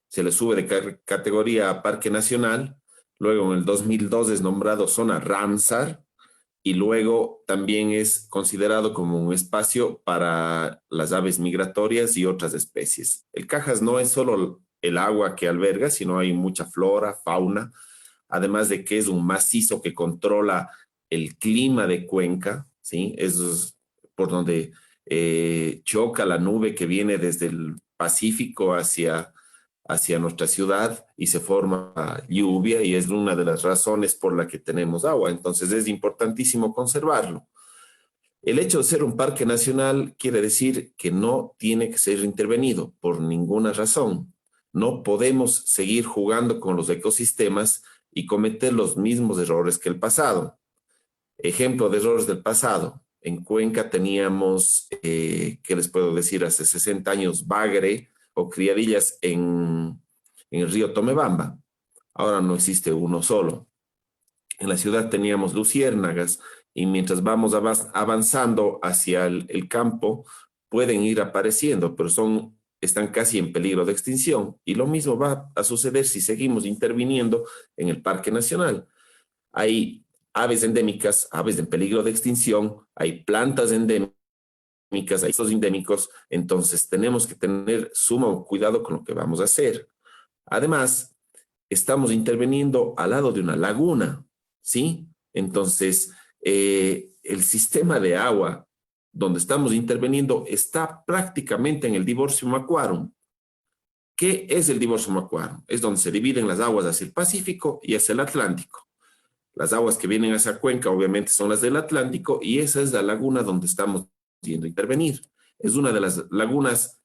se le sube de categoría a Parque Nacional. Luego en el 2002 es nombrado zona Ramsar y luego también es considerado como un espacio para las aves migratorias y otras especies. El Cajas no es solo el agua que alberga, sino hay mucha flora, fauna, además de que es un macizo que controla el clima de Cuenca, ¿sí? Es por donde choca la nube que viene desde el Pacífico hacia nuestra ciudad y se forma lluvia y es una de las razones por la que tenemos agua. Entonces es importantísimo conservarlo. El hecho de ser un parque nacional quiere decir que no tiene que ser intervenido por ninguna razón. No podemos seguir jugando con los ecosistemas y cometer los mismos errores que el pasado. Ejemplo de errores del pasado. En Cuenca teníamos, ¿qué les puedo decir? Hace 60 años, bagre o criadillas en el río Tomebamba. Ahora no existe uno solo. En la ciudad teníamos luciérnagas y mientras vamos avanzando hacia el campo, pueden ir apareciendo, pero están casi en peligro de extinción. Y lo mismo va a suceder si seguimos interviniendo en el Parque Nacional. Hay aves endémicas, aves en peligro de extinción, hay plantas endémicas, hay estos endémicos, entonces tenemos que tener sumo cuidado con lo que vamos a hacer. Además, estamos interviniendo al lado de una laguna, ¿sí? Entonces, el sistema de agua donde estamos interviniendo está prácticamente en el Divorcium Aquarum. ¿Qué es el Divorcium Aquarum? Es donde se dividen las aguas hacia el Pacífico y hacia el Atlántico. Las aguas que vienen hacia Cuenca obviamente son las del Atlántico y esa es la laguna donde estamos yendo a intervenir. Es una de las lagunas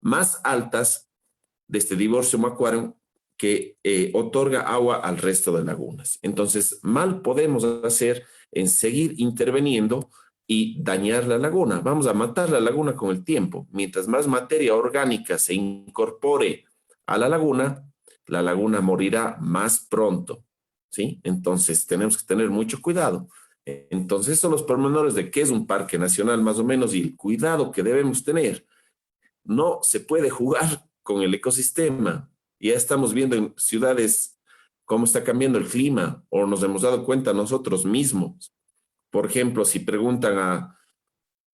más altas de este Divorcium Aquarum que otorga agua al resto de lagunas. Entonces, mal podemos hacer en seguir interviniendo y dañar la laguna. Vamos a matar la laguna con el tiempo. Mientras más materia orgánica se incorpore a la laguna morirá más pronto, ¿sí? Entonces, tenemos que tener mucho cuidado. Entonces, son los pormenores de qué es un parque nacional más o menos y el cuidado que debemos tener. No se puede jugar con el ecosistema. Ya estamos viendo en ciudades cómo está cambiando el clima o nos hemos dado cuenta nosotros mismos. Por ejemplo, si preguntan a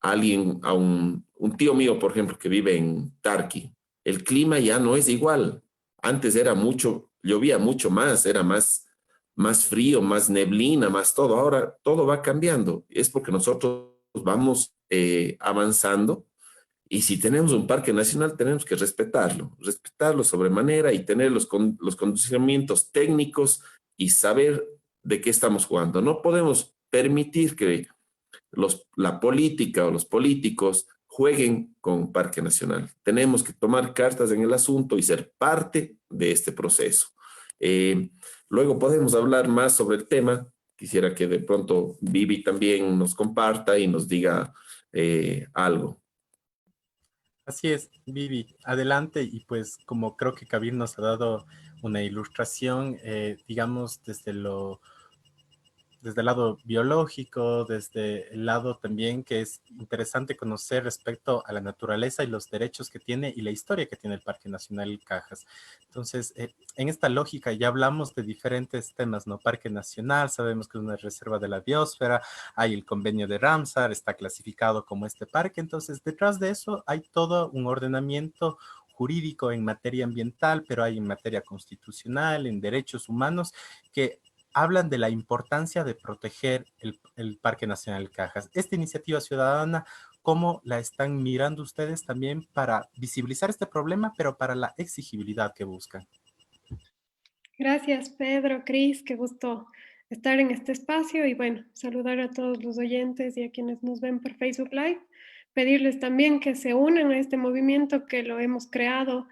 alguien, a un tío mío, por ejemplo, que vive en Tarqui, el clima ya no es igual. Antes era mucho, llovía mucho más, era más frío, más neblina, más todo. Ahora todo va cambiando. Es porque nosotros vamos avanzando y si tenemos un parque nacional, tenemos que respetarlo sobremanera y tener los condicionamientos técnicos y saber de qué estamos jugando. No podemos permitir que la política o los políticos jueguen con Parque Nacional. Tenemos que tomar cartas en el asunto y ser parte de este proceso. Luego podemos hablar más sobre el tema. Quisiera que de pronto Vivi también nos comparta y nos diga algo. Así es, Vivi, adelante y pues como creo que Kabir nos ha dado una ilustración, digamos, desde el lado biológico, desde el lado también que es interesante conocer respecto a la naturaleza y los derechos que tiene y la historia que tiene el Parque Nacional Cajas. Entonces, en esta lógica ya hablamos de diferentes temas, ¿no? Parque Nacional, sabemos que es una reserva de la biosfera, hay el convenio de Ramsar, está clasificado como este parque, entonces detrás de eso hay todo un ordenamiento jurídico en materia ambiental, pero hay en materia constitucional, en derechos humanos, que hablan de la importancia de proteger el Parque Nacional Cajas. Esta iniciativa ciudadana, ¿cómo la están mirando ustedes también para visibilizar este problema, pero para la exigibilidad que buscan? Gracias, Pedro, Cris, qué gusto estar en este espacio y bueno, saludar a todos los oyentes y a quienes nos ven por Facebook Live. Pedirles también que se unan a este movimiento que lo hemos creado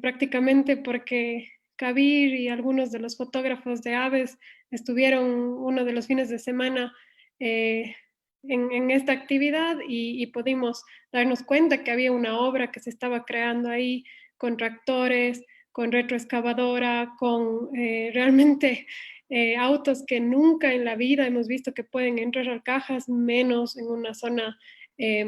prácticamente porque Kabir y algunos de los fotógrafos de aves estuvieron uno de los fines de semana eh, en esta actividad y pudimos darnos cuenta que había una obra que se estaba creando ahí con tractores, con retroexcavadora, con realmente autos que nunca en la vida hemos visto que pueden entrar a cajas, menos en una zona eh,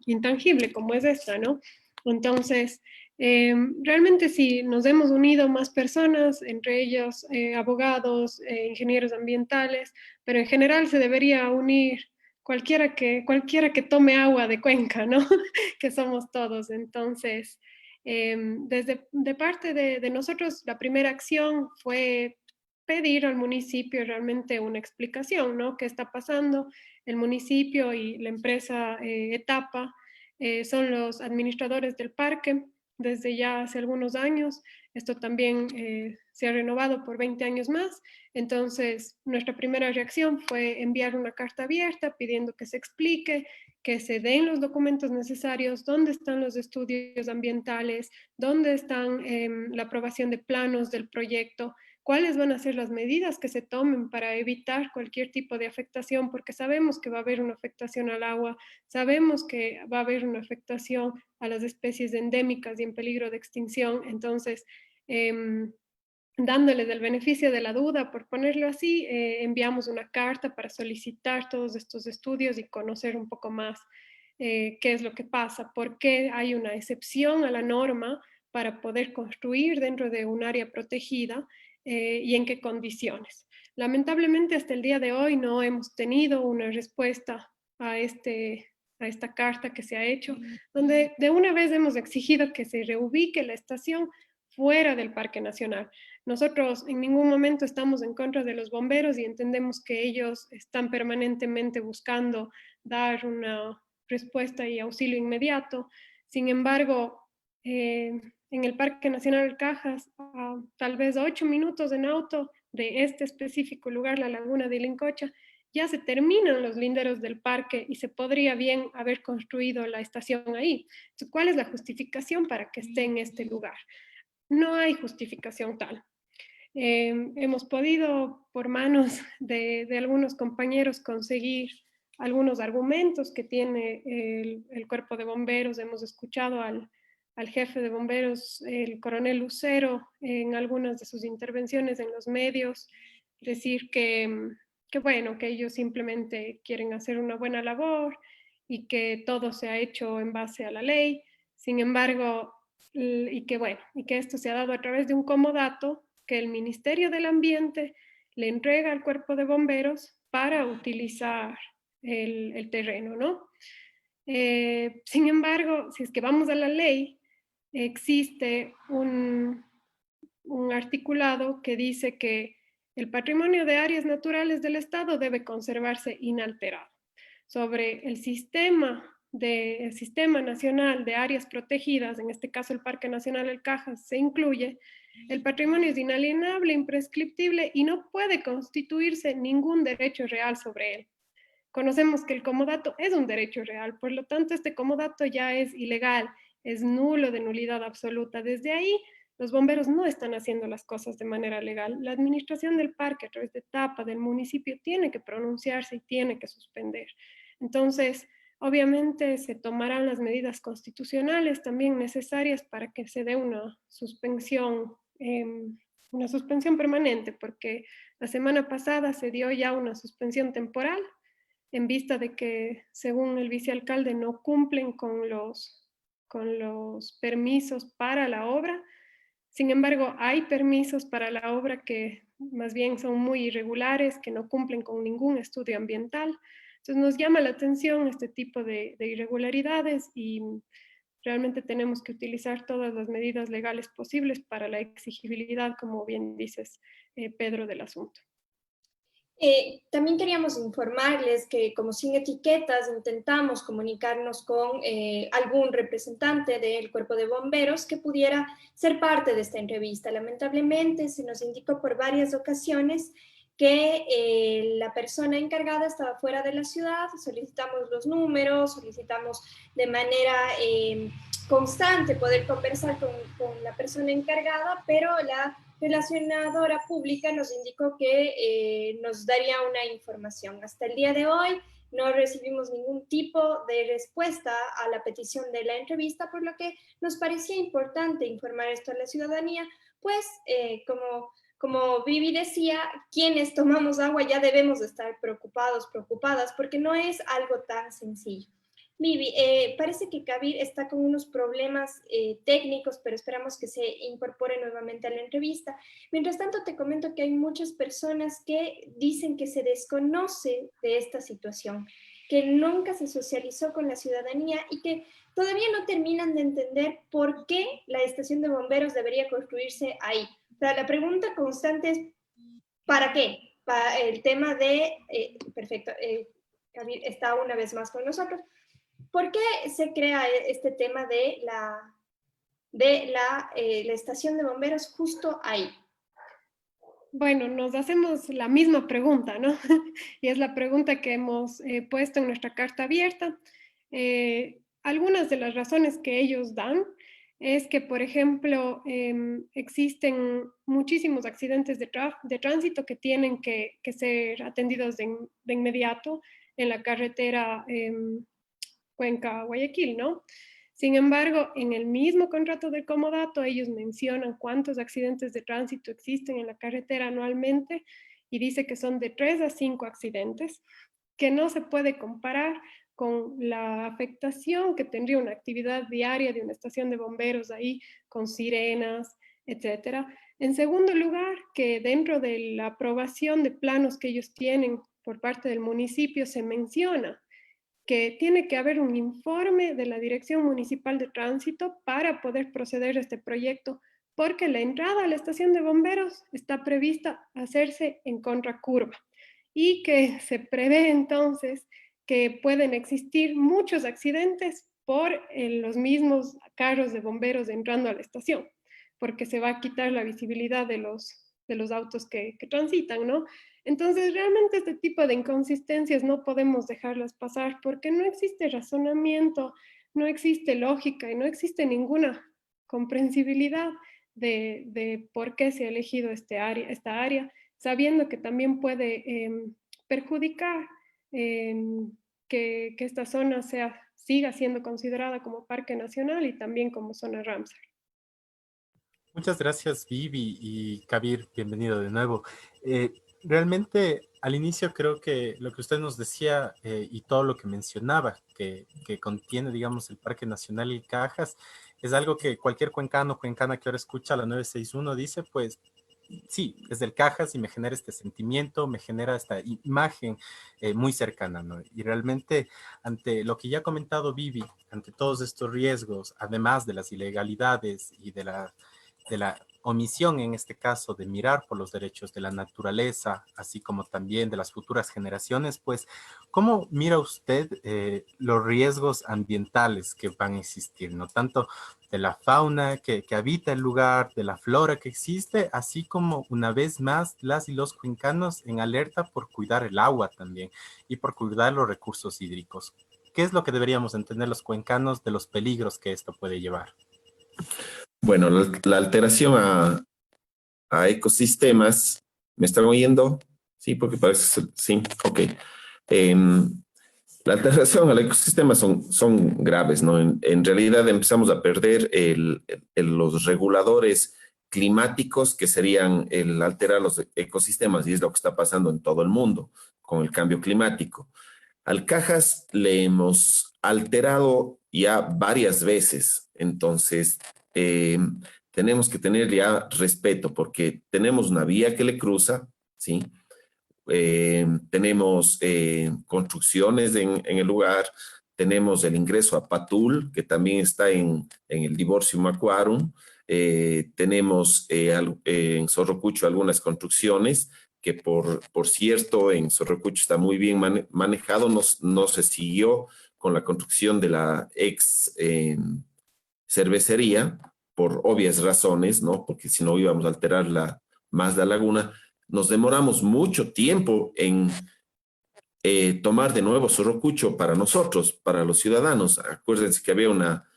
intangible como es esta, ¿no? Entonces, Realmente sí, nos hemos unido más personas, entre ellos abogados, ingenieros ambientales, pero en general se debería unir cualquiera que tome agua de Cuenca, ¿no? Que somos todos. Entonces, desde de parte de nosotros, la primera acción fue pedir al municipio realmente una explicación, ¿no? ¿Qué está pasando? El municipio y la empresa Etapa son los administradores del parque desde ya hace algunos años. Esto también se ha renovado por 20 años más. Entonces, nuestra primera reacción fue enviar una carta abierta pidiendo que se explique, que se den los documentos necesarios, dónde están los estudios ambientales, dónde están la aprobación de planos del proyecto, cuáles van a ser las medidas que se tomen para evitar cualquier tipo de afectación, porque sabemos que va a haber una afectación al agua, sabemos que va a haber una afectación a las especies endémicas y en peligro de extinción. Entonces, dándoles el beneficio de la duda, por ponerlo así, enviamos una carta para solicitar todos estos estudios y conocer un poco más qué es lo que pasa, por qué hay una excepción a la norma para poder construir dentro de un área protegida y en qué condiciones. Lamentablemente, hasta el día de hoy no hemos tenido una respuesta a esta carta que se ha hecho, donde de una vez hemos exigido que se reubique la estación fuera del Parque Nacional. Nosotros en ningún momento estamos en contra de los bomberos y entendemos que ellos están permanentemente buscando dar una respuesta y auxilio inmediato. Sin embargo, en el Parque Nacional Cajas, a tal vez 8 minutos en auto de este específico lugar, la Laguna de Ilincocha, ya se terminan los linderos del parque y se podría bien haber construido la estación ahí. Entonces, ¿cuál es la justificación para que esté en este lugar? No hay justificación tal. Hemos podido, por manos de algunos compañeros, conseguir algunos argumentos que tiene el cuerpo de bomberos. Hemos escuchado al jefe de bomberos, el coronel Lucero, en algunas de sus intervenciones en los medios, decir que bueno, que ellos simplemente quieren hacer una buena labor y que todo se ha hecho en base a la ley. Sin embargo, y que bueno, y que esto se ha dado a través de un comodato que el Ministerio del Ambiente le entrega al cuerpo de bomberos para utilizar el terreno, ¿no? Sin embargo, si es que vamos a la ley, existe un articulado que dice que el patrimonio de áreas naturales del Estado debe conservarse inalterado. Sobre el sistema nacional de áreas protegidas, en este caso el Parque Nacional El Cajas, se incluye, el patrimonio es inalienable, imprescriptible y no puede constituirse ningún derecho real sobre él. Conocemos que el comodato es un derecho real, por lo tanto este comodato ya es ilegal, es nulo, de nulidad absoluta. Desde ahí, los bomberos no están haciendo las cosas de manera legal. La administración del parque, a través de etapa del municipio, tiene que pronunciarse y tiene que suspender. Entonces, obviamente se tomarán las medidas constitucionales también necesarias para que se dé una suspensión permanente, porque la semana pasada se dio ya una suspensión temporal en vista de que, según el vicealcalde, no cumplen con los permisos para la obra. Sin embargo, hay permisos para la obra que más bien son muy irregulares, que no cumplen con ningún estudio ambiental. Entonces nos llama la atención este tipo de irregularidades y realmente tenemos que utilizar todas las medidas legales posibles para la exigibilidad, como bien dices, Pedro, del asunto. También queríamos informarles que, como Sin Etiquetas, intentamos comunicarnos con algún representante del cuerpo de bomberos que pudiera ser parte de esta entrevista. Lamentablemente se nos indicó por varias ocasiones que la persona encargada estaba fuera de la ciudad. Solicitamos los números, solicitamos de manera constante poder conversar con la persona encargada, pero la relacionadora pública nos indicó que nos daría una información. Hasta el día de hoy no recibimos ningún tipo de respuesta a la petición de la entrevista, por lo que nos parecía importante informar esto a la ciudadanía, pues como Vivi decía, quienes tomamos agua ya debemos estar preocupadas, porque no es algo tan sencillo. Vivi, parece que Kabir está con unos problemas técnicos, pero esperamos que se incorpore nuevamente a la entrevista. Mientras tanto, te comento que hay muchas personas que dicen que se desconoce de esta situación, que nunca se socializó con la ciudadanía y que todavía no terminan de entender por qué la estación de bomberos debería construirse ahí. O sea, la pregunta constante es, ¿para qué? Para el tema de, perfecto, Kabir está una vez más con nosotros. ¿Por qué se crea este tema de la estación de bomberos justo ahí? Bueno, nos hacemos la misma pregunta, ¿no? Y es la pregunta que hemos puesto en nuestra carta abierta. Algunas de las razones que ellos dan es que, por ejemplo, existen muchísimos accidentes de tránsito que tienen que ser atendidos de inmediato en la carretera Cuenca-Guayaquil, ¿no? Sin embargo, en el mismo contrato de comodato, ellos mencionan cuántos accidentes de tránsito existen en la carretera anualmente y dice que son de 3 a 5 accidentes, que no se puede comparar con la afectación que tendría una actividad diaria de una estación de bomberos ahí, con sirenas, etcétera. En segundo lugar, que dentro de la aprobación de planos que ellos tienen por parte del municipio se menciona que tiene que haber un informe de la Dirección Municipal de Tránsito para poder proceder a este proyecto, porque la entrada a la estación de bomberos está prevista hacerse en contracurva y que se prevé entonces que pueden existir muchos accidentes por los mismos carros de bomberos entrando a la estación, porque se va a quitar la visibilidad de los autos que transitan, ¿no? Entonces, realmente este tipo de inconsistencias no podemos dejarlas pasar porque no existe razonamiento, no existe lógica y no existe ninguna comprensibilidad de por qué se ha elegido esta área, sabiendo que también puede perjudicar que esta zona siga siendo considerada como parque nacional y también como zona Ramsar. Muchas gracias, Vivi y Kabir, bienvenido de nuevo. Realmente, al inicio creo que lo que usted nos decía y todo lo que mencionaba, que contiene, digamos, el Parque Nacional El Cajas, es algo que cualquier cuencano o cuencana que ahora escucha la 961 dice, pues, sí, es del Cajas y me genera este sentimiento, me genera esta imagen muy cercana, ¿no? Y realmente, ante lo que ya ha comentado Vivi, ante todos estos riesgos, además de las ilegalidades y de la omisión, en este caso, de mirar por los derechos de la naturaleza, así como también de las futuras generaciones, pues, ¿cómo mira usted los riesgos ambientales que van a existir, no tanto de la fauna que habita el lugar, de la flora que existe, así como, una vez más, las y los cuencanos en alerta por cuidar el agua también y por cuidar los recursos hídricos? ¿Qué es lo que deberíamos entender los cuencanos de los peligros que esto puede llevar? Bueno, la alteración a ecosistemas, ¿me están oyendo? Sí, porque parece, sí, ok. La alteración al ecosistema son graves, ¿no? En realidad empezamos a perder los reguladores climáticos que serían el alterar los ecosistemas y es lo que está pasando en todo el mundo con el cambio climático. Al Cajas le hemos alterado ya varias veces, entonces tenemos que tener ya respeto porque tenemos una vía que le cruza, ¿sí? Tenemos construcciones en el lugar, tenemos el ingreso a Patul, que también está en el divorcio Macuarum, tenemos en Sorrocucho algunas construcciones que por cierto en Sorrocucho está muy bien manejado, no se siguió con la construcción de la ex cervecería, por obvias razones, ¿no? Porque si no íbamos a alterar más la laguna. Nos demoramos mucho tiempo en tomar de nuevo Sorrocucho para nosotros, para los ciudadanos. Acuérdense que había una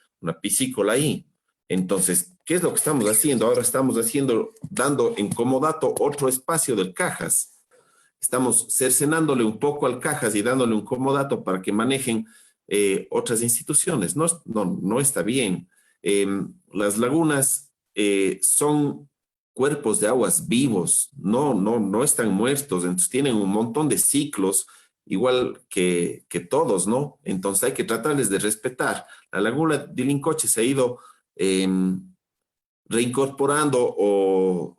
piscícola ahí. Entonces, ¿qué es lo que estamos haciendo? Ahora estamos dando en comodato otro espacio del Cajas. Estamos cercenándole un poco al Cajas y dándole un comodato para que manejen otras instituciones. No está bien. Las lagunas son cuerpos de aguas vivos, no están muertos, entonces tienen un montón de ciclos igual que todos, ¿no? Entonces hay que tratarles de respetar. La laguna de Lincoche se ha ido reincorporando o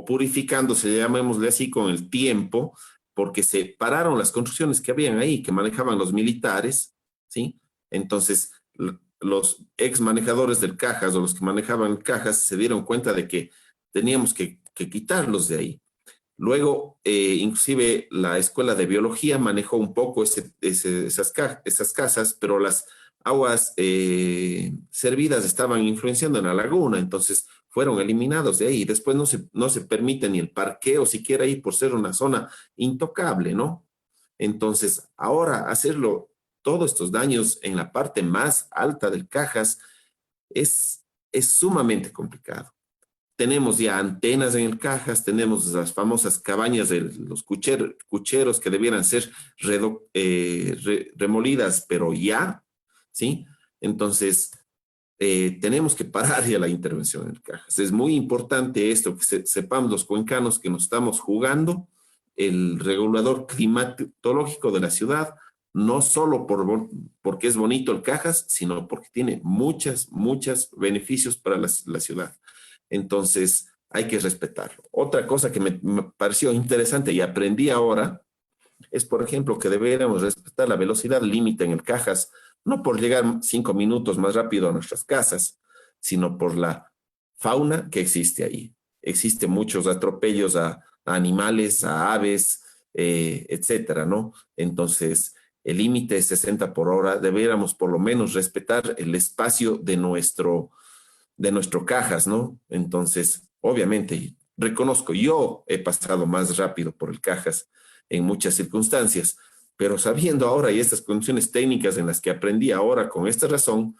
purificándose, llamémosle así, con el tiempo, porque se pararon las construcciones que habían ahí, que manejaban los militares, ¿sí? Entonces, los ex manejadores del Cajas o los que manejaban Cajas se dieron cuenta de que teníamos que quitarlos de ahí. Luego, inclusive la escuela de biología manejó un poco esas casas, pero las aguas servidas estaban influenciando en la laguna, entonces fueron eliminados de ahí. Después no se permite ni el parqueo siquiera ahí por ser una zona intocable, ¿no? Entonces, ahora hacerlo, todos estos daños en la parte más alta del Cajas es sumamente complicado. Tenemos ya antenas en el Cajas, tenemos las famosas cabañas de los cucheros que debieran ser remolidas, pero ya, ¿sí? Entonces, tenemos que parar ya la intervención en el Cajas. Es muy importante esto, que sepamos los cuencanos que nos estamos jugando el regulador climatológico de la ciudad, no solo porque es bonito el Cajas, sino porque tiene muchos beneficios para la ciudad. Entonces, hay que respetarlo. Otra cosa que me pareció interesante y aprendí ahora es, por ejemplo, que deberíamos respetar la velocidad límite en el Cajas, no por llegar 5 minutos más rápido a nuestras casas, sino por la fauna que existe ahí. Existen muchos atropellos a animales, a aves, etcétera, ¿no? Entonces, el límite es 60 por hora. Deberíamos por lo menos respetar el espacio de nuestro Cajas, ¿no? Entonces, obviamente, reconozco, yo he pasado más rápido por el Cajas en muchas circunstancias, pero sabiendo ahora y estas condiciones técnicas en las que aprendí ahora con esta razón,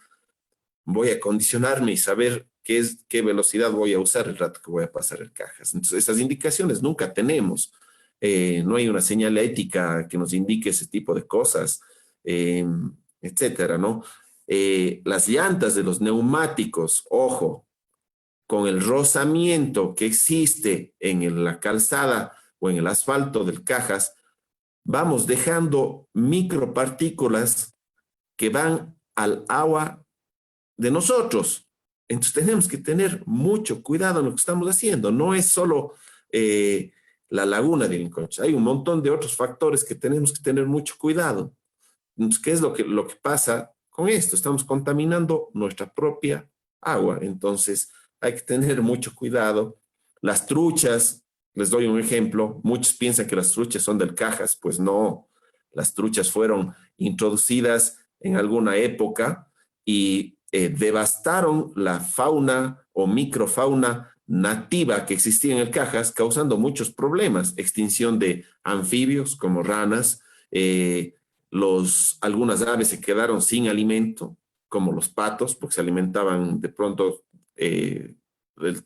voy a condicionarme y saber qué velocidad voy a usar el rato que voy a pasar el Cajas. Entonces, esas indicaciones nunca tenemos. No hay una señal ética que nos indique ese tipo de cosas, etcétera, ¿no? Las llantas de los neumáticos, ojo, con el rozamiento que existe en la calzada o en el asfalto del Cajas, vamos dejando micropartículas que van al agua de nosotros. Entonces tenemos que tener mucho cuidado en lo que estamos haciendo. No es solo la laguna de Lincoche, hay un montón de otros factores que tenemos que tener mucho cuidado. Entonces, ¿qué es lo que pasa con esto? Estamos contaminando nuestra propia agua, entonces hay que tener mucho cuidado. Las truchas, les doy un ejemplo, muchos piensan que las truchas son del Cajas, pues no, las truchas fueron introducidas en alguna época y devastaron la fauna o microfauna nativa que existía en el Cajas, causando muchos problemas, extinción de anfibios como ranas, algunas aves se quedaron sin alimento, como los patos, porque se alimentaban de pronto, el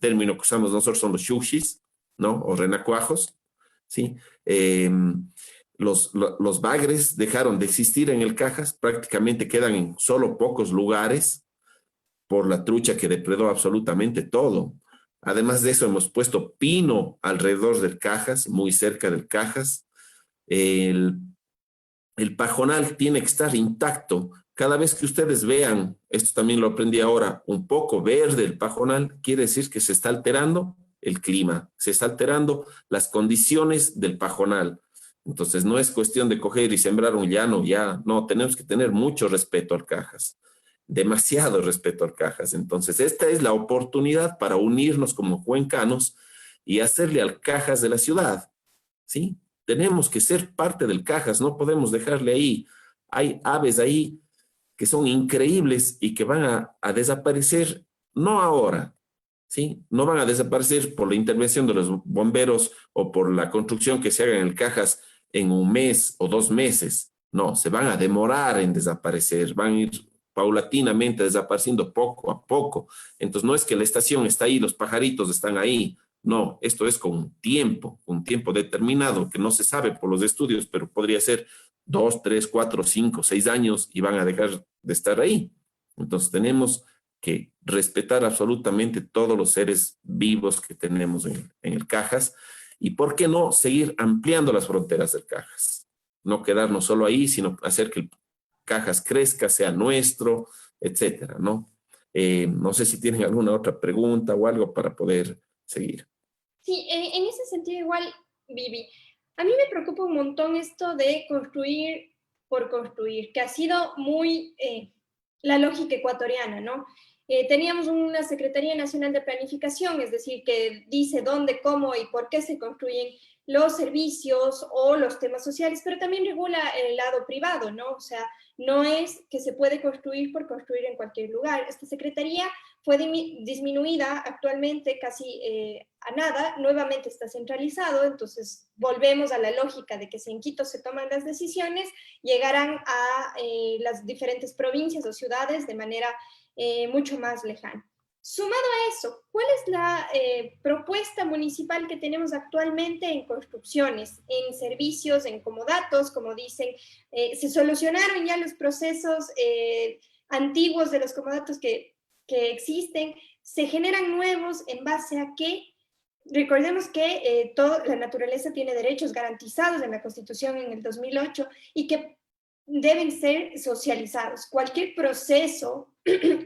término que usamos nosotros son los xuxis, ¿no? O renacuajos, ¿sí? Los bagres dejaron de existir en el Cajas, prácticamente quedan en solo pocos lugares por la trucha que depredó absolutamente todo. Además de eso, hemos puesto pino alrededor del Cajas, muy cerca del Cajas. El pajonal tiene que estar intacto. Cada vez que ustedes vean, esto también lo aprendí ahora, un poco verde el pajonal, quiere decir que se está alterando el clima, se está alterando las condiciones del pajonal. Entonces no es cuestión de coger y sembrar un llano, ya, no, tenemos que tener mucho respeto al Cajas, demasiado respeto al Cajas. Entonces esta es la oportunidad para unirnos como cuencanos y hacerle al Cajas de la ciudad, ¿sí? Tenemos que ser parte del Cajas, no podemos dejarle ahí. Hay aves ahí que son increíbles y que van a desaparecer, no ahora, ¿sí? No van a desaparecer por la intervención de los bomberos o por la construcción que se haga en el Cajas en 1 mes o 2 meses. No, se van a demorar en desaparecer, van a ir paulatinamente desapareciendo poco a poco. Entonces no es que la estación está ahí, los pajaritos están ahí. No, esto es con un tiempo determinado que no se sabe por los estudios, pero podría ser 2, 3, 4, 5, 6 años y van a dejar de estar ahí. Entonces tenemos que respetar absolutamente todos los seres vivos que tenemos en el Cajas y, ¿por qué no, seguir ampliando las fronteras del Cajas? no quedarnos solo ahí, sino hacer que el Cajas crezca, sea nuestro, etcétera, ¿no? No sé si tienen alguna otra pregunta o algo para poder seguir. Sí, en ese sentido igual, Vivi, a mí me preocupa un montón esto de construir por construir, que ha sido muy la lógica ecuatoriana, ¿no? Teníamos una Secretaría Nacional de Planificación, es decir, que dice dónde, cómo y por qué se construyen los servicios o los temas sociales, pero también regula el lado privado, ¿no? O sea, no es que se puede construir por construir en cualquier lugar. Esta Secretaría fue disminuida actualmente casi a nada, nuevamente está centralizado, entonces volvemos a la lógica de que si en Quito se toman las decisiones, llegarán a las diferentes provincias o ciudades de manera mucho más lejana. Sumado a eso, ¿cuál es la propuesta municipal que tenemos actualmente en construcciones, en servicios, en comodatos, como dicen? ¿Se solucionaron ya los procesos antiguos de los comodatos que existen? ¿Se generan nuevos en base a qué? Recordemos que toda la naturaleza tiene derechos garantizados en la Constitución en el 2008 y que deben ser socializados. Cualquier proceso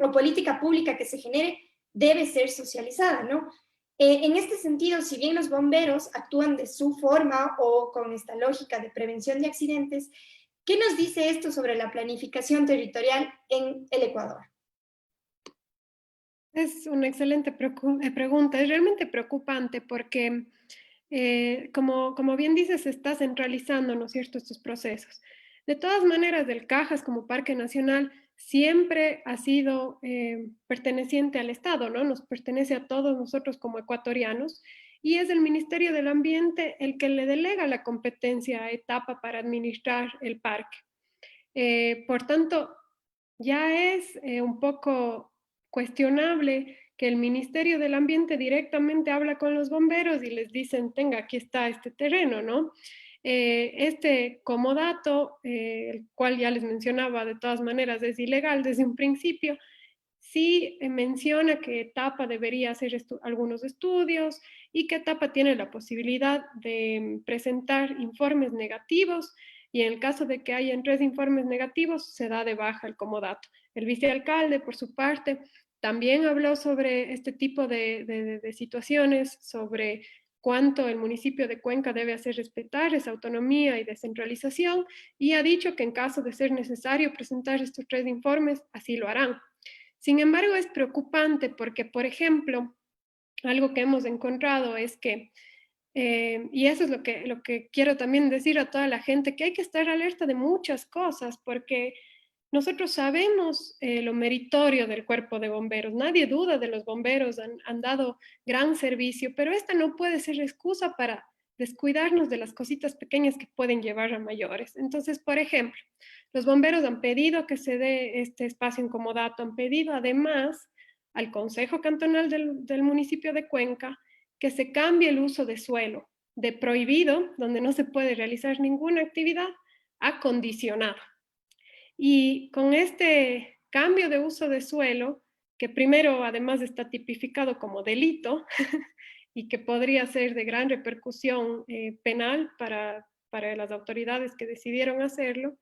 o política pública que se genere debe ser socializada, ¿no? En este sentido, si bien los bomberos actúan de su forma o con esta lógica de prevención de accidentes, ¿qué nos dice esto sobre la planificación territorial en el Ecuador? Es una excelente pregunta. Es realmente preocupante porque, como bien dices, se está centralizando, ¿no es cierto?, estos procesos. De todas maneras, el Cajas como Parque Nacional siempre ha sido perteneciente al Estado, ¿no? Nos pertenece a todos nosotros como ecuatorianos y es el Ministerio del Ambiente el que le delega la competencia a Etapa para administrar el parque. Por tanto, ya es un poco cuestionable que el Ministerio del Ambiente directamente habla con los bomberos y les dicen, tenga, aquí está este terreno, ¿no? Este comodato, el cual ya les mencionaba, de todas maneras es ilegal desde un principio, sí menciona que Etapa debería hacer algunos estudios y que Etapa tiene la posibilidad de presentar informes negativos y en el caso de que hayan 3 informes negativos se da de baja el comodato. El vicealcalde, por su parte, también habló sobre este tipo de situaciones, sobre cuánto el municipio de Cuenca debe hacer respetar esa autonomía y descentralización y ha dicho que en caso de ser necesario presentar estos 3 informes, así lo harán. Sin embargo, es preocupante porque, por ejemplo, algo que hemos encontrado es que, y eso es lo que quiero también decir a toda la gente, que hay que estar alerta de muchas cosas porque nosotros sabemos lo meritorio del cuerpo de bomberos, nadie duda de los bomberos, han dado gran servicio, pero esta no puede ser excusa para descuidarnos de las cositas pequeñas que pueden llevar a mayores. Entonces, por ejemplo, los bomberos han pedido que se dé este espacio en comodato, han pedido además al Consejo Cantonal del municipio de Cuenca que se cambie el uso de suelo, de prohibido, donde no se puede realizar ninguna actividad, a condicionado. Y con este cambio de uso de suelo, que primero además está tipificado como delito y que podría ser de gran repercusión penal para las autoridades que decidieron hacerlo,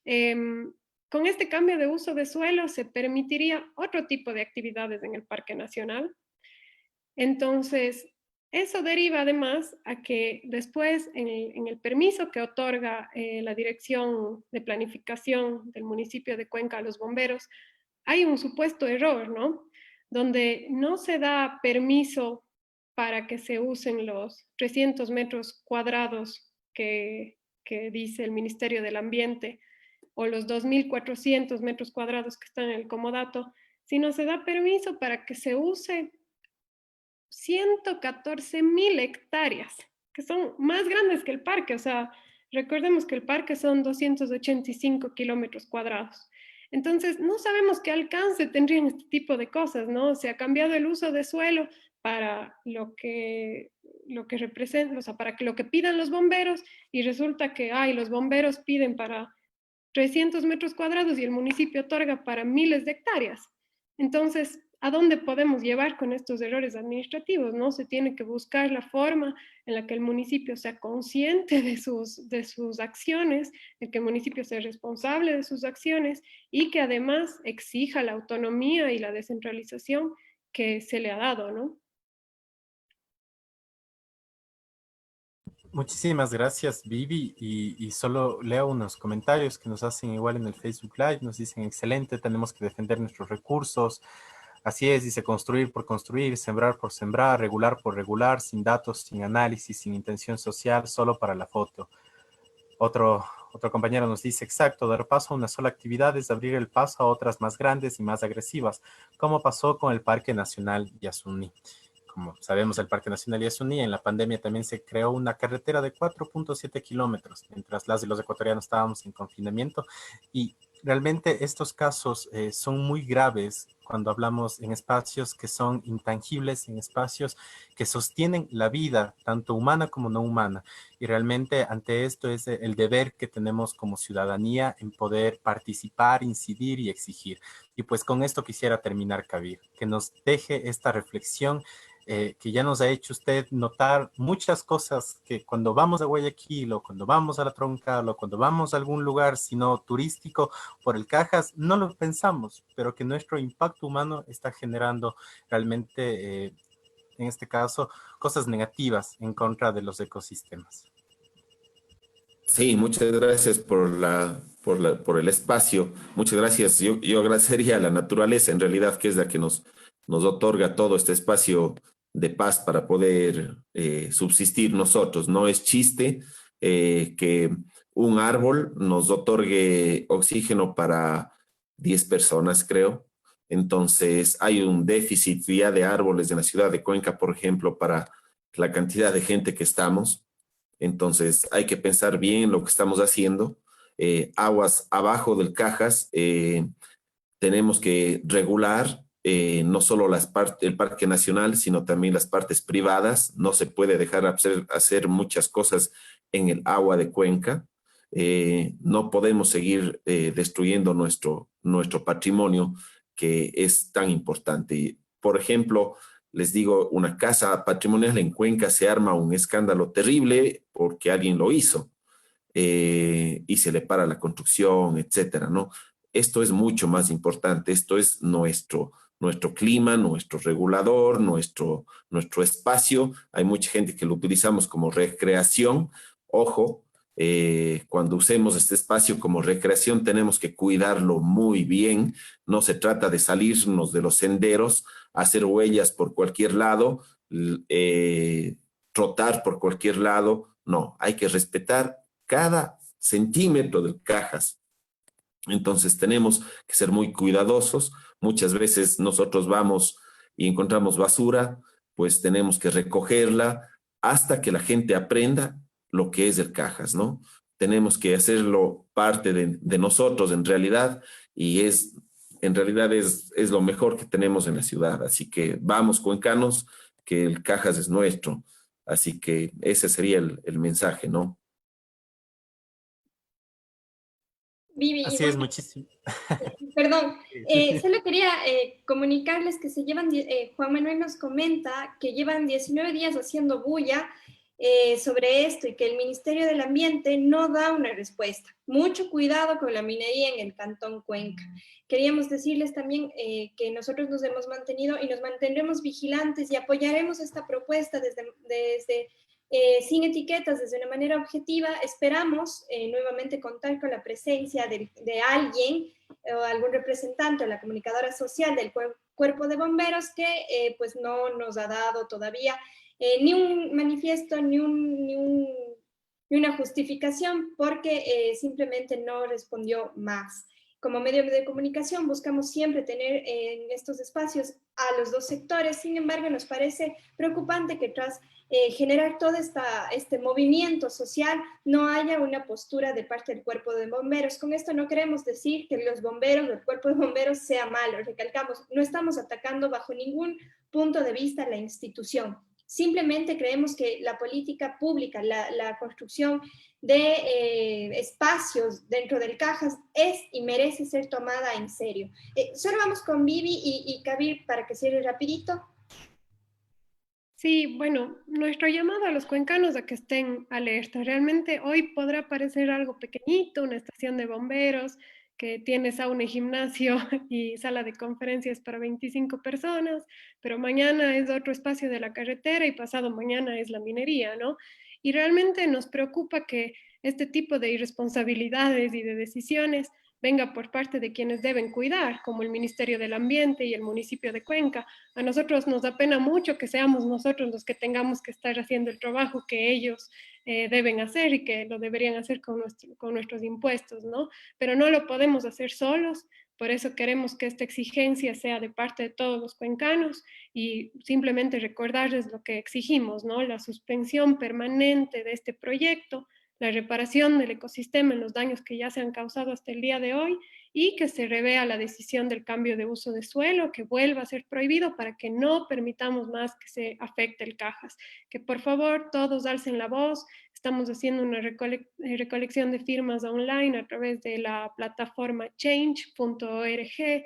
con este cambio de uso de suelo se permitiría otro tipo de actividades en el Parque Nacional. Entonces, eso deriva además a que después en el permiso que otorga la Dirección de Planificación del municipio de Cuenca a los bomberos, hay un supuesto error, ¿no? Donde no se da permiso para que se usen los 300 metros cuadrados que dice el Ministerio del Ambiente o los 2.400 metros cuadrados que están en el comodato, sino se da permiso para que se use 114.000 hectáreas, que son más grandes que el parque. O sea, recordemos que el parque son 285 kilómetros cuadrados. Entonces, no sabemos qué alcance tendrían este tipo de cosas, ¿no? Se ha cambiado el uso de suelo para lo que representa, o sea, para que lo que pidan los bomberos y resulta que, los bomberos piden para 300 metros cuadrados y el municipio otorga para miles de hectáreas. Entonces, a dónde podemos llevar con estos errores administrativos, ¿no? Se tiene que buscar la forma en la que el municipio sea consciente de sus acciones, de que el municipio sea responsable de sus acciones y que además exija la autonomía y la descentralización que se le ha dado, ¿no? Muchísimas gracias, Vivi. Y solo leo unos comentarios que nos hacen igual en el Facebook Live. Nos dicen, excelente, tenemos que defender nuestros recursos. Así es, dice, construir por construir, sembrar por sembrar, regular por regular, sin datos, sin análisis, sin intención social, solo para la foto. Otro compañero nos dice, exacto, dar paso a una sola actividad es abrir el paso a otras más grandes y más agresivas, como pasó con el Parque Nacional Yasuní. Como sabemos, el Parque Nacional Yasuní, en la pandemia también se creó una carretera de 4.7 kilómetros, mientras las y los ecuatorianos estábamos en confinamiento. Y realmente estos casos son muy graves cuando hablamos en espacios que son intangibles, en espacios que sostienen la vida, tanto humana como no humana. Y realmente ante esto es el deber que tenemos como ciudadanía en poder participar, incidir y exigir. Y pues con esto quisiera terminar, Kabir, que nos deje esta reflexión que ya nos ha hecho usted notar muchas cosas que cuando vamos a Guayaquil o cuando vamos a la Troncal o cuando vamos a algún lugar, sino turístico, por el Cajas, no lo pensamos, pero que nuestro impacto humano está generando realmente, en este caso, cosas negativas en contra de los ecosistemas. Sí, muchas gracias por el espacio. Muchas gracias. Yo agradecería a la naturaleza, en realidad, que es la que nos otorga todo este espacio de paz para poder subsistir nosotros. No es chiste que un árbol nos otorgue oxígeno para 10 personas, creo. Entonces, hay un déficit ya de árboles en la ciudad de Cuenca, por ejemplo, para la cantidad de gente que estamos. Entonces hay que pensar bien lo que estamos haciendo. Aguas abajo del Cajas, tenemos que regular no solo el Parque Nacional, sino también las partes privadas. No se puede dejar hacer muchas cosas en el agua de Cuenca. No podemos seguir destruyendo nuestro patrimonio que es tan importante. Por ejemplo, les digo, una casa patrimonial en Cuenca se arma un escándalo terrible porque alguien lo hizo y se le para la construcción, etcétera, ¿no? Esto es mucho más importante, esto es nuestro clima, nuestro regulador, nuestro espacio. Hay mucha gente que lo utilizamos como recreación. Ojo, cuando usemos este espacio como recreación tenemos que cuidarlo muy bien. No se trata de salirnos de los senderos, hacer huellas por cualquier lado, trotar por cualquier lado. No, hay que respetar cada centímetro del Cajas. Entonces tenemos que ser muy cuidadosos. Muchas veces nosotros vamos y encontramos basura, pues tenemos que recogerla hasta que la gente aprenda lo que es el Cajas, ¿no? Tenemos que hacerlo parte de nosotros en realidad y en realidad es lo mejor que tenemos en la ciudad. Así que vamos, cuencanos, que el Cajas es nuestro. Así que ese sería el mensaje, ¿no? Vivi, y Así es, bueno, muchísimo. perdón, Sí. solo quería comunicarles que Juan Manuel nos comenta que llevan 19 días haciendo bulla sobre esto y que el Ministerio del Ambiente no da una respuesta. Mucho cuidado con la minería en el Cantón Cuenca. Queríamos decirles también que nosotros nos hemos mantenido y nos mantendremos vigilantes y apoyaremos esta propuesta desde sin etiquetas, desde una manera objetiva. Esperamos nuevamente contar con la presencia de alguien o algún representante o la comunicadora social del cuerpo de bomberos que pues no nos ha dado todavía ni un manifiesto, ni una justificación, porque simplemente no respondió más. Como medio de comunicación buscamos siempre tener en estos espacios a los dos sectores. Sin embargo, nos parece preocupante que tras generar todo este movimiento social no haya una postura de parte del cuerpo de bomberos. Con esto no queremos decir que los bomberos, el cuerpo de bomberos sea malo. Recalcamos, no estamos atacando bajo ningún punto de vista la institución. Simplemente creemos que la política pública, la construcción de espacios dentro del Cajas es y merece ser tomada en serio. Solo vamos con Vivi y Kabir para que cierre rapidito. Sí, bueno, nuestro llamado a los cuencanos a que estén alerta. Realmente hoy podrá parecer algo pequeñito, una estación de bomberos que tiene sauna y gimnasio y sala de conferencias para 25 personas, pero mañana es otro espacio de la carretera y pasado mañana es la minería, ¿no? Y realmente nos preocupa que este tipo de irresponsabilidades y de decisiones venga por parte de quienes deben cuidar, como el Ministerio del Ambiente y el municipio de Cuenca. A nosotros nos da pena mucho que seamos nosotros los que tengamos que estar haciendo el trabajo que ellos deben hacer y que lo deberían hacer con nuestros impuestos, ¿no? Pero no lo podemos hacer solos, por eso queremos que esta exigencia sea de parte de todos los cuencanos y simplemente recordarles lo que exigimos, ¿no? La suspensión permanente de este proyecto, la reparación del ecosistema en los daños que ya se han causado hasta el día de hoy y que se revea la decisión del cambio de uso de suelo, que vuelva a ser prohibido para que no permitamos más que se afecte el Cajas. Que por favor todos alcen la voz. Estamos haciendo una recolección de firmas online a través de la plataforma change.org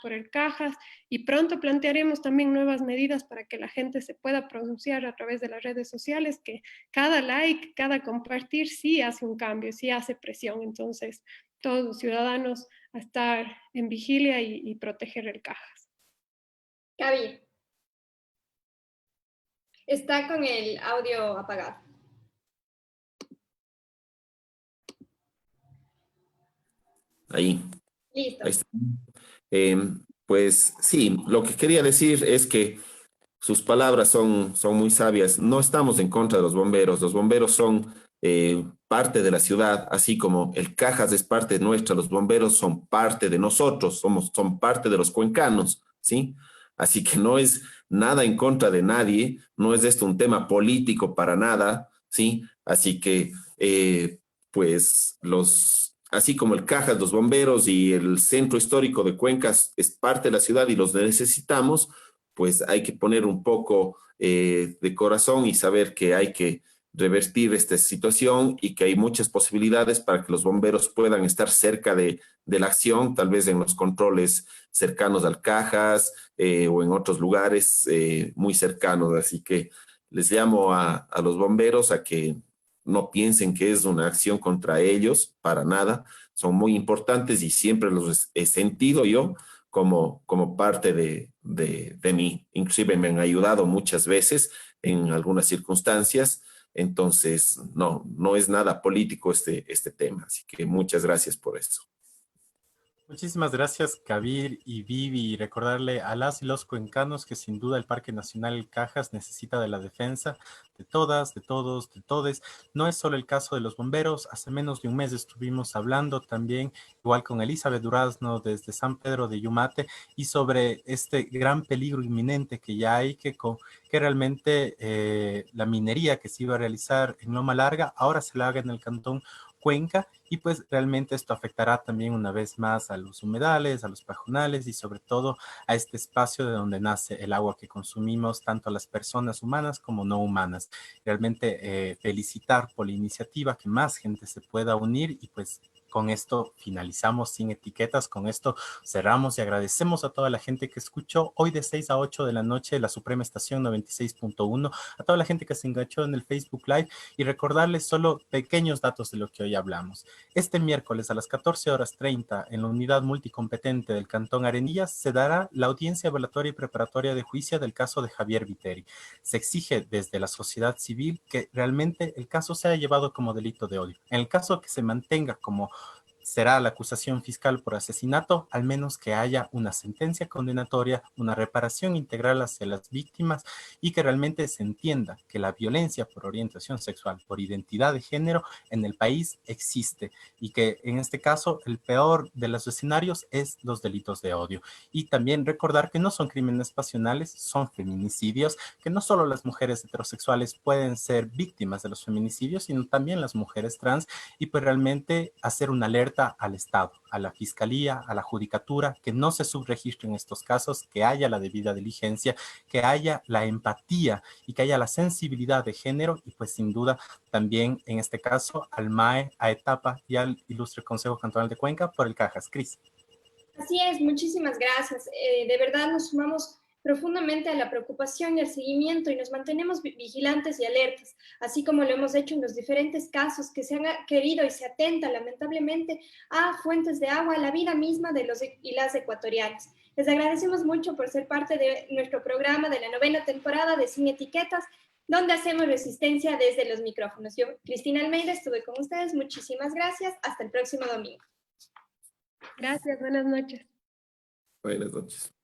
por el Cajas y pronto plantearemos también nuevas medidas para que la gente se pueda pronunciar a través de las redes sociales, que cada like, cada compartir sí hace un cambio, sí hace presión. Entonces, todos los ciudadanos a estar en vigilia y proteger el Cajas. Gaby, está con el audio apagado. Ahí. Listo. Ahí está. Pues sí, lo que quería decir es que sus palabras son muy sabias. No estamos en contra de los bomberos. Los bomberos son parte de la ciudad, así como el Cajas es parte nuestra, los bomberos son parte de nosotros, son parte de los cuencanos, ¿sí? Así que no es nada en contra de nadie, no es esto un tema político para nada, ¿sí? Así que, pues, así como el Cajas, los bomberos y el centro histórico de Cuencas es parte de la ciudad y los necesitamos, pues hay que poner un poco de corazón y saber que hay que revertir esta situación y que hay muchas posibilidades para que los bomberos puedan estar cerca de la acción, tal vez en los controles cercanos al Cajas o en otros lugares muy cercanos. Así que les llamo a los bomberos a que no piensen que es una acción contra ellos, para nada. Son muy importantes y siempre los he sentido yo como parte de mí. Inclusive me han ayudado muchas veces en algunas circunstancias. Entonces, no es nada político este tema. Así que muchas gracias por eso. Muchísimas gracias, Kabir y Vivi. Y recordarle a las y los cuencanos que sin duda el Parque Nacional Cajas necesita de la defensa de todas, de todos, de todes. No es solo el caso de los bomberos. Hace menos de un mes estuvimos hablando también, igual con Elizabeth Durazno desde San Pedro de Yumate, y sobre este gran peligro inminente que ya hay, que realmente la minería que se iba a realizar en Loma Larga ahora se la haga en el cantón Cuenca, y pues realmente esto afectará también una vez más a los humedales, a los pajonales y sobre todo a este espacio de donde nace el agua que consumimos tanto las personas humanas como no humanas. Realmente felicitar por la iniciativa, que más gente se pueda unir, y pues con esto finalizamos Sin Etiquetas, con esto cerramos y agradecemos a toda la gente que escuchó hoy de 6 a 8 de la noche la Suprema Estación 96.1, a toda la gente que se enganchó en el Facebook Live, y recordarles solo pequeños datos de lo que hoy hablamos. Este miércoles a las 14:30 en la unidad multicompetente del Cantón Arenillas se dará la audiencia evaluatoria y preparatoria de juicio del caso de Javier Viteri. Se exige desde la sociedad civil que realmente el caso sea llevado como delito de odio. En el caso que se mantenga como será la acusación fiscal por asesinato, al menos que haya una sentencia condenatoria, una reparación integral hacia las víctimas, y que realmente se entienda que la violencia por orientación sexual, por identidad de género en el país existe, y que en este caso el peor de los escenarios es los delitos de odio. Y también recordar que no son crímenes pasionales, son feminicidios, que no solo las mujeres heterosexuales pueden ser víctimas de los feminicidios, sino también las mujeres trans, y pues realmente hacer una alerta alerta al Estado, a la Fiscalía, a la Judicatura, que no se subregistren estos casos, que haya la debida diligencia, que haya la empatía y que haya la sensibilidad de género y pues sin duda también en este caso al MAE, a Etapa y al Ilustre Consejo Cantonal de Cuenca por el Cajas. Cris. Así es, muchísimas gracias. De verdad nos sumamos profundamente a la preocupación y al seguimiento y nos mantenemos vigilantes y alertas, así como lo hemos hecho en los diferentes casos que se han querido y se atenta lamentablemente a fuentes de agua, a la vida misma de los y las ecuatorianas. Les agradecemos mucho por ser parte de nuestro programa de la 9ª temporada de Sin Etiquetas, donde hacemos resistencia desde los micrófonos. Yo, Cristina Almeida, estuve con ustedes. Muchísimas gracias. Hasta el próximo domingo. Gracias, buenas noches. Buenas noches.